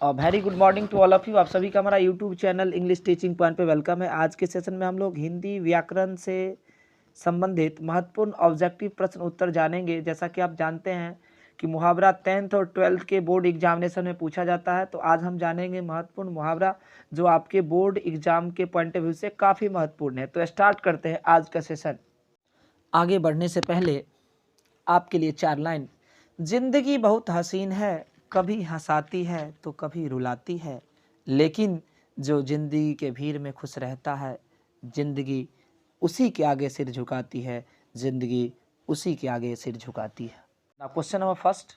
Very good morning to all of you. आप सभी का हमारा YouTube channel English teaching point पे वेलकम है। आज के सेशन में हम लोग हिंदी व्याकरण से संबंधित महत्वपूर्ण ऑब्जेक्टिव प्रश्न उत्तर जानेंगे। जैसा कि आप जानते हैं कि मुहावरा 10th और 12th के बोर्ड एग्जामिनेशन में पूछा जाता है, तो आज हम जानेंगे महत्वपूर्ण मुहावरा जो आपके बोर्ड एग्जाम के पॉइंट ऑफ व्यू से काफ़ी महत्वपूर्ण है। तो स्टार्ट करते हैं आज का सेशन। आगे बढ़ने से पहले आपके लिए 4 लाइन। जिंदगी बहुत हसीन है, कभी हंसाती है तो कभी रुलाती है, लेकिन जो जिंदगी के भीड़ में खुश रहता है, जिंदगी उसी के आगे सिर झुकाती है, जिंदगी उसी के आगे सिर झुकाती है। ना क्वेश्चन नंबर फर्स्ट,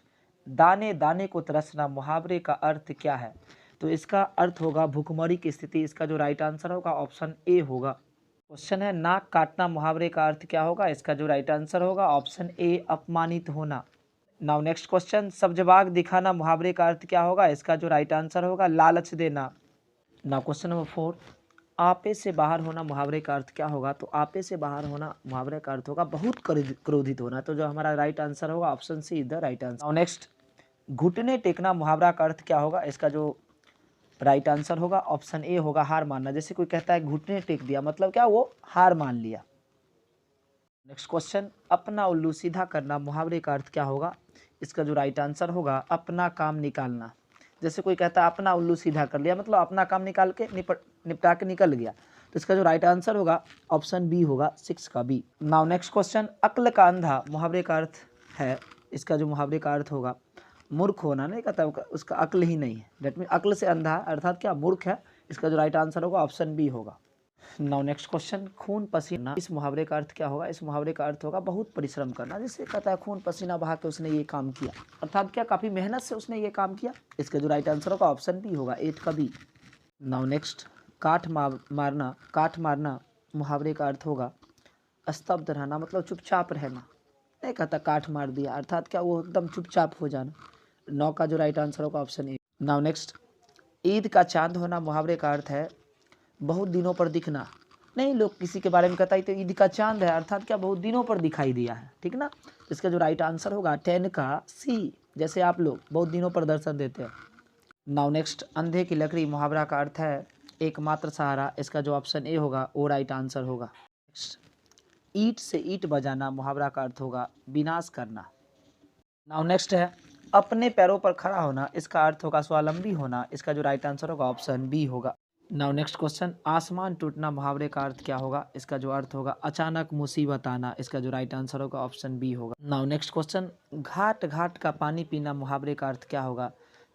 दाने दाने को तरसना मुहावरे का अर्थ क्या है? तो इसका अर्थ होगा भूखमरी की स्थिति। इसका जो राइट आंसर होगा ऑप्शन ए होगा। क्वेश्चन है नाक काटना मुहावरे का अर्थ क्या होगा? इसका जो राइट आंसर होगा ऑप्शन ए अपमानित होना। नाउ नेक्स्ट क्वेश्चन, सब्जबाग दिखाना मुहावरे का अर्थ क्या होगा? इसका जो राइट आंसर होगा लालच देना। नाउ क्वेश्चन नंबर 4, आपे से बाहर होना मुहावरे का अर्थ क्या होगा? तो आपे से बाहर होना मुहावरे का अर्थ होगा बहुत क्रोधित होना। तो जो हमारा राइट आंसर होगा option C is the right answer. Now next, घुटने टेकना मुहावरा का अर्थ क्या होगा? इसका जो राइट आंसर होगा ऑप्शन ए होगा हार मानना। जैसे कोई कहता है घुटने टेक दिया, मतलब क्या, वो हार मान लिया। नेक्स्ट क्वेश्चन, अपना उल्लू सीधा करना मुहावरे का अर्थ क्या होगा? इसका जो राइट आंसर होगा अपना काम निकालना। जैसे कोई कहता है अपना उल्लू सीधा कर लिया, मतलब अपना काम निकाल के निपटा के निकल गया। तो इसका जो राइट आंसर होगा ऑप्शन बी होगा, 6 का बी। नाउ नेक्स्ट क्वेश्चन, अक्ल का अंधा मुहावरे का अर्थ है। इसका जो मुहावरे का अर्थ होगा मूर्ख होना। नहीं कहता उसका अक्ल ही नहीं है, डेट मीन अक्ल से अंधा अर्थात क्या, मूर्ख है। इसका जो राइट आंसर होगा ऑप्शन बी होगा। नाउ नेक्स्ट क्वेश्चन, खून पसीना इस मुहावरे का अर्थ क्या होगा? इस मुहावरे का अर्थ होगा बहुत परिश्रम करना। जिससे कहता है खून पसीना बहा के उसने ये काम किया, अर्थात क्या, काफ़ी मेहनत से उसने ये काम किया। इसका जो राइट आंसर होगा ऑप्शन बी होगा, 8 का बी। नाउ नेक्स्ट, काठ मारना मुहावरे का अर्थ होगा स्तब्ध रहना, मतलब चुपचाप रहना। नहीं कहता काठ मार दिया, अर्थात क्या, वो एकदम चुपचाप हो जाना। 9 का जो राइट आंसर होगा ऑप्शन ए। नाउ नेक्स्ट, ईद का चांद होना मुहावरे का अर्थ है बहुत दिनों पर दिखना। नहीं, लोग किसी के बारे में कहता है तो ईद का चांद है, अर्थात क्या, बहुत दिनों पर दिखाई दिया है, ठीक ना। इसका जो राइट आंसर होगा 10 का सी, जैसे आप लोग बहुत दिनों पर दर्शन देते हैं। नाउ नेक्स्ट, अंधे की लकड़ी मुहावरा का अर्थ है एकमात्र सहारा। इसका जो ऑप्शन ए होगा वो राइट आंसर होगा। नेक्स्ट, ईंट से ईंट बजाना मुहावरा का अर्थ होगा विनाश करना। नाउ नेक्स्ट है अपने पैरों पर खड़ा होना। इसका अर्थ होगा स्वावलंबी होना। इसका जो राइट आंसर होगा ऑप्शन बी होगा। नाउ नेक्स्ट क्वेश्चन, आसमान टूटना मुहावरे का अर्थ क्या होगा? इसका जो अर्थ होगा अचानक मुसीबत आना। इसका जो राइट आंसर होगा ऑप्शन बी होगा। नाउ नेक्स्ट क्वेश्चन, घाट घाट का पानी पीना मुहावरे का अर्थ क्या होगा?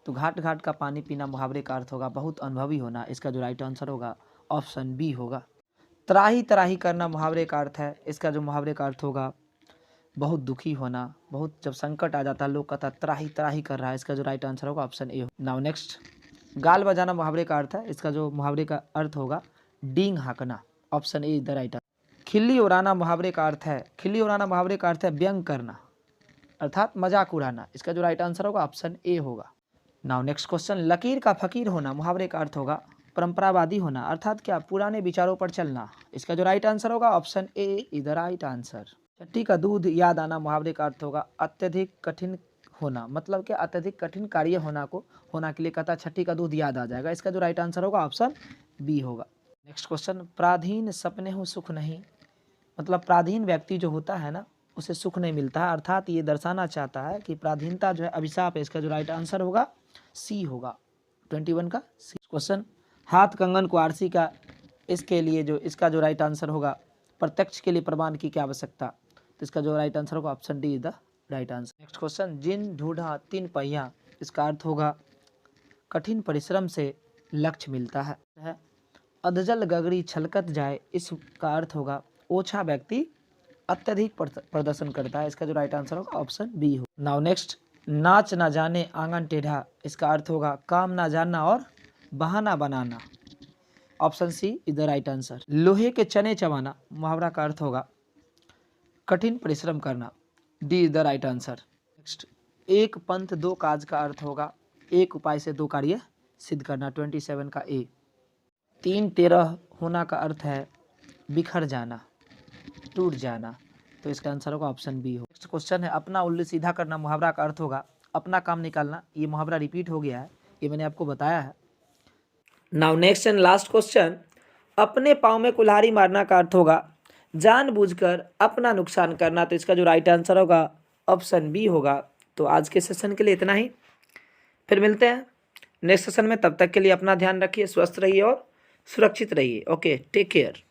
तो घाट घाट का पानी पीना मुहावरे का अर्थ होगा बहुत अनुभवी होना। इसका जो राइट आंसर होगा ऑप्शन बी होगा। त्राही त्राही करना मुहावरे का अर्थ है। इसका जो मुहावरे का अर्थ होगा बहुत दुखी होना। बहुत जब संकट आ जाता है लोग कहता त्राही त्राही कर रहा है। इसका जो राइट आंसर होगा ऑप्शन ए। नाउ नेक्स्ट, गाल बजाना मुहावरे का अर्थ है। इसका जो मुहावरे का अर्थ होगा डींग हाँकना। Option A is the right answer. खिल्ली उड़ाना मुहावरे का अर्थ है, खिल्ली उड़ाना मुहावरे का अर्थ है व्यंग करना, अर्थात मजाक उड़ाना। इसका जो राइट आंसर होगा ऑप्शन ए होगा। नाउ नेक्स्ट क्वेश्चन, लकीर का फकीर होना मुहावरे का अर्थ होगा परंपरावादी होना, अर्थात क्या, पुराने विचारों पर चलना। इसका जो राइट आंसर होगा option A is the right answer. छठी का दूध याद आना मुहावरे का अर्थ होगा अत्यधिक कठिन होना, मतलब क्या, अत्यधिक कठिन कार्य होना के लिए कहता छठी का दूध याद आ जाएगा। इसका जो राइट आंसर होगा ऑप्शन बी होगा। नेक्स्ट क्वेश्चन, प्राधीन सपने हो सुख नहीं, मतलब प्राधीन व्यक्ति जो होता है ना उसे सुख नहीं मिलता है, अर्थात ये दर्शाना चाहता है कि प्राधीनता जो है अभिशाप है। इसका जो राइट आंसर होगा सी होगा, 21 का सी। क्वेश्चन, हाथ कंगन को आरसी का, इसके लिए जो इसका जो राइट आंसर होगा प्रत्यक्ष के लिए प्रमाण की क्या आवश्यकता? तो इसका जो राइट आंसर होगा option D is the right answer. Next question, जिन ढूंढा 3 पहिया, इसका अर्थ होगा कठिन परिश्रम से लक्ष्य मिलता है। अधजल गगरी छलकत जाए, इसका अर्थ होगा ओछा व्यक्ति अत्यधिक प्रदर्शन करता है। इसका जो राइट आंसर होगा ऑप्शन बी हो। नाउ नेक्स्ट, नाच ना जाने आंगन टेढ़ा, इसका अर्थ होगा काम ना जानना और बहाना बनाना। Option C is the right answer. लोहे के चने चबाना मुहावरा का अर्थ होगा कठिन परिश्रम करना। D is the right answer. Next, एक पंथ दो काज का अर्थ होगा एक उपाय से 2 कार्य सिद्ध करना। 27 का ए। 3 13 होना का अर्थ है बिखर जाना, टूट जाना। तो इसका आंसर होगा ऑप्शन बी हो। नेक्स्ट क्वेश्चन है अपना उल्लू सीधा करना मुहावरा का अर्थ होगा अपना काम निकालना। ये मुहावरा रिपीट हो गया है, ये मैंने आपको बताया है। Now next and last question, अपने पाँव में कुल्हाड़ी मारना का अर्थ होगा जानबूझकर अपना नुकसान करना। तो इसका जो राइट आंसर होगा ऑप्शन बी होगा। तो आज के सेशन के लिए इतना ही, फिर मिलते हैं नेक्स्ट सेशन में। तब तक के लिए अपना ध्यान रखिए, स्वस्थ रहिए और सुरक्षित रहिए। Okay, take care.